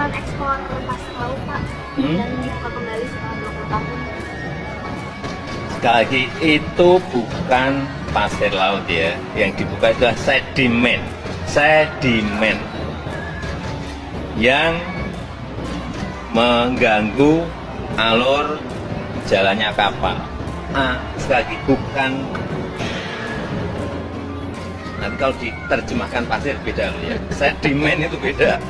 keran ekspor ke pasir laut, Pak, dan dibuka kembali setelah 20 tahun. Sekali lagi, itu bukan pasir laut ya. Yang dibuka itu adalah sedimen. Sedimen yang mengganggu alur jalannya kapal. Sekali lagi, bukan. Nanti kalau diterjemahkan pasir beda loh ya. Sedimen itu beda.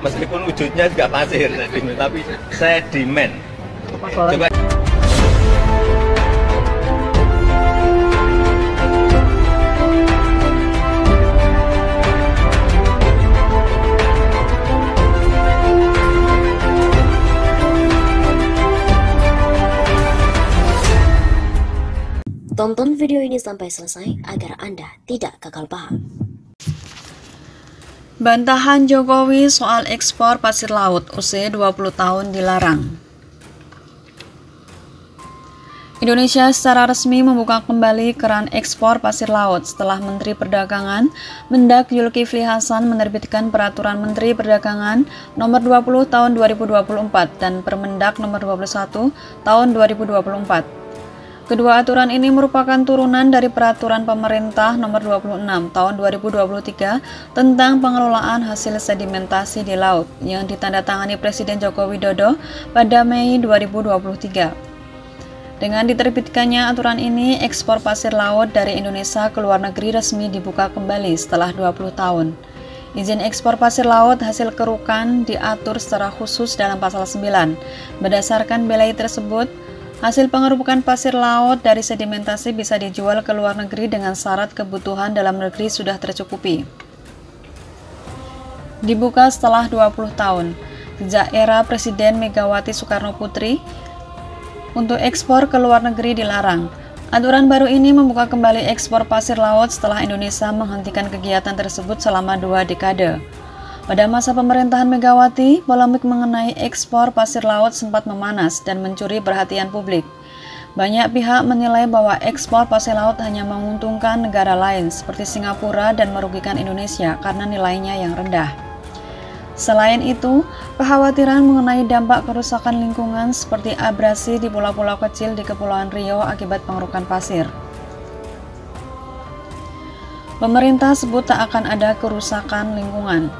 Meskipun wujudnya juga pasir sedimen, tapi sedimen. Coba. Tonton video ini sampai selesai agar Anda tidak gagal paham. Bantahan Jokowi soal ekspor pasir laut, usia 20 tahun dilarang. Indonesia secara resmi membuka kembali keran ekspor pasir laut setelah Menteri Perdagangan Mendak Zulkifli Hasan menerbitkan Peraturan Menteri Perdagangan Nomor 20 Tahun 2024 dan Permendak Nomor 21 Tahun 2024. Kedua aturan ini merupakan turunan dari Peraturan Pemerintah Nomor 26 Tahun 2023 tentang pengelolaan hasil sedimentasi di laut yang ditandatangani Presiden Joko Widodo pada Mei 2023. Dengan diterbitkannya aturan ini, ekspor pasir laut dari Indonesia ke luar negeri resmi dibuka kembali setelah 20 tahun. Izin ekspor pasir laut hasil kerukan diatur secara khusus dalam Pasal 9. Berdasarkan belai tersebut, hasil pengerukan pasir laut dari sedimentasi bisa dijual ke luar negeri dengan syarat kebutuhan dalam negeri sudah tercukupi. Dibuka setelah 20 tahun, sejak era Presiden Megawati Soekarno Putri, untuk ekspor ke luar negeri dilarang. Aturan baru ini membuka kembali ekspor pasir laut setelah Indonesia menghentikan kegiatan tersebut selama 2 dekade. Pada masa pemerintahan Megawati, polemik mengenai ekspor pasir laut sempat memanas dan mencuri perhatian publik. Banyak pihak menilai bahwa ekspor pasir laut hanya menguntungkan negara lain seperti Singapura dan merugikan Indonesia karena nilainya yang rendah. Selain itu, kekhawatiran mengenai dampak kerusakan lingkungan seperti abrasi di pulau-pulau kecil di Kepulauan Riau akibat pengerukan pasir. Pemerintah sebut tak akan ada kerusakan lingkungan.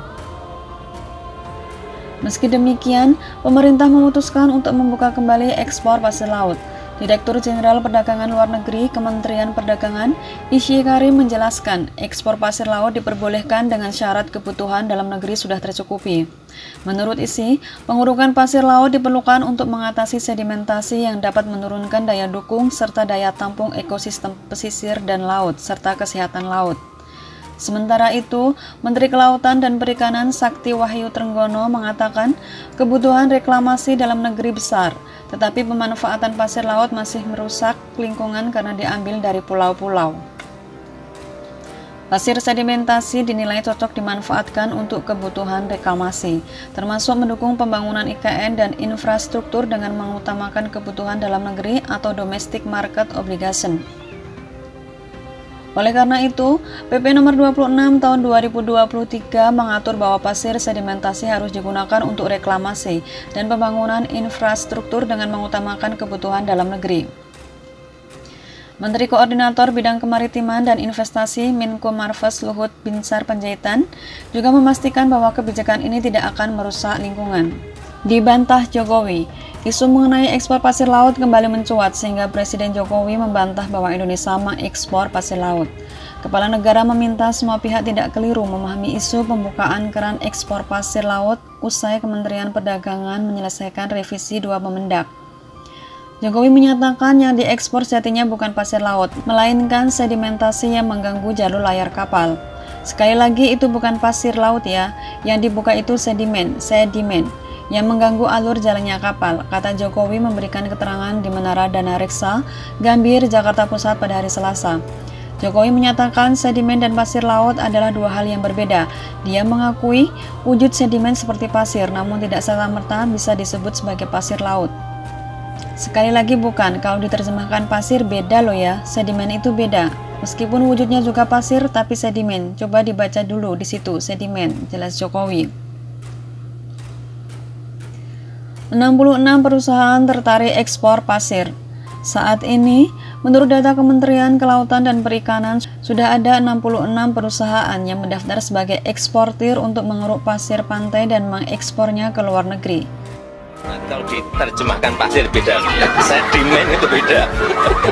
Meski demikian, pemerintah memutuskan untuk membuka kembali ekspor pasir laut. Direktur Jenderal Perdagangan Luar Negeri Kementerian Perdagangan, Isy Karim menjelaskan, ekspor pasir laut diperbolehkan dengan syarat kebutuhan dalam negeri sudah tercukupi. Menurut Isy, pengurukan pasir laut diperlukan untuk mengatasi sedimentasi yang dapat menurunkan daya dukung serta daya tampung ekosistem pesisir dan laut, serta kesehatan laut. Sementara itu, Menteri Kelautan dan Perikanan Sakti Wahyu Trenggono mengatakan kebutuhan reklamasi dalam negeri besar, tetapi pemanfaatan pasir laut masih merusak lingkungan karena diambil dari pulau-pulau. Pasir sedimentasi dinilai cocok dimanfaatkan untuk kebutuhan reklamasi, termasuk mendukung pembangunan IKN dan infrastruktur dengan mengutamakan kebutuhan dalam negeri atau domestic market obligation. Oleh karena itu, PP Nomor 26 Tahun 2023 mengatur bahwa pasir sedimentasi harus digunakan untuk reklamasi dan pembangunan infrastruktur dengan mengutamakan kebutuhan dalam negeri. Menteri Koordinator Bidang Kemaritiman dan Investasi Menko Marves Luhut Binsar Panjaitan juga memastikan bahwa kebijakan ini tidak akan merusak lingkungan. Dibantah Jokowi, isu mengenai ekspor pasir laut kembali mencuat sehingga Presiden Jokowi membantah bahwa Indonesia mengekspor pasir laut. Kepala negara meminta semua pihak tidak keliru memahami isu pembukaan keran ekspor pasir laut usai Kementerian Perdagangan menyelesaikan revisi 2 Permendak. Jokowi menyatakan yang diekspor sejatinya bukan pasir laut, melainkan sedimentasi yang mengganggu jalur layar kapal. Sekali lagi, itu bukan pasir laut ya, yang dibuka itu sedimen yang mengganggu alur jalannya kapal, kata Jokowi memberikan keterangan di Menara Dana Reksa, Gambir, Jakarta Pusat pada hari Selasa. Jokowi menyatakan sedimen dan pasir laut adalah 2 hal yang berbeda. Dia mengakui wujud sedimen seperti pasir, namun tidak serta-merta bisa disebut sebagai pasir laut. Sekali lagi bukan, kalau diterjemahkan pasir beda loh ya, sedimen itu beda. Meskipun wujudnya juga pasir tapi sedimen, coba dibaca dulu di situ, sedimen, jelas Jokowi. 66 perusahaan tertarik ekspor pasir. Saat ini, menurut data Kementerian Kelautan dan Perikanan, sudah ada 66 perusahaan yang mendaftar sebagai eksportir untuk mengeruk pasir pantai dan mengekspornya ke luar negeri. Nah, kalau diterjemahkan pasir beda, sedimen itu beda.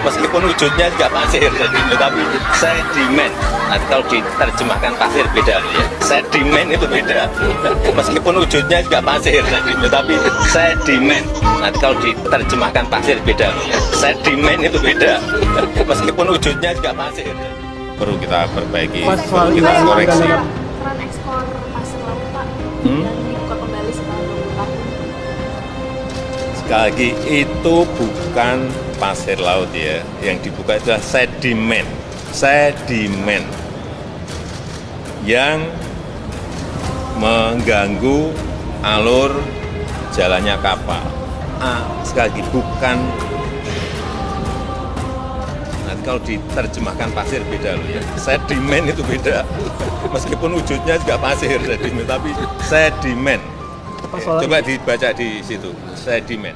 Meskipun wujudnya juga pasir, tapi sedimen. Nah, kalau diterjemahkan pasir beda, sedimen itu beda. Meskipun wujudnya juga pasir, tapi sedimen. Nah, kalau diterjemahkan pasir beda, sedimen itu beda. Meskipun wujudnya juga pasir. Perlu kita perbaiki, Mas, perlu kita Pak, koreksi. peran ekspor pasir laut, Pak, dan dibuka kembali setelah 20 tahun. Sekali lagi, itu bukan pasir laut ya, yang dibuka adalah sedimen yang mengganggu alur jalannya kapal. Sekali lagi, bukan. Nanti kalau diterjemahkan pasir beda loh ya, sedimen itu beda. Meskipun wujudnya juga pasir, sedimen, tapi sedimen. Coba dibaca di situ, sedimen.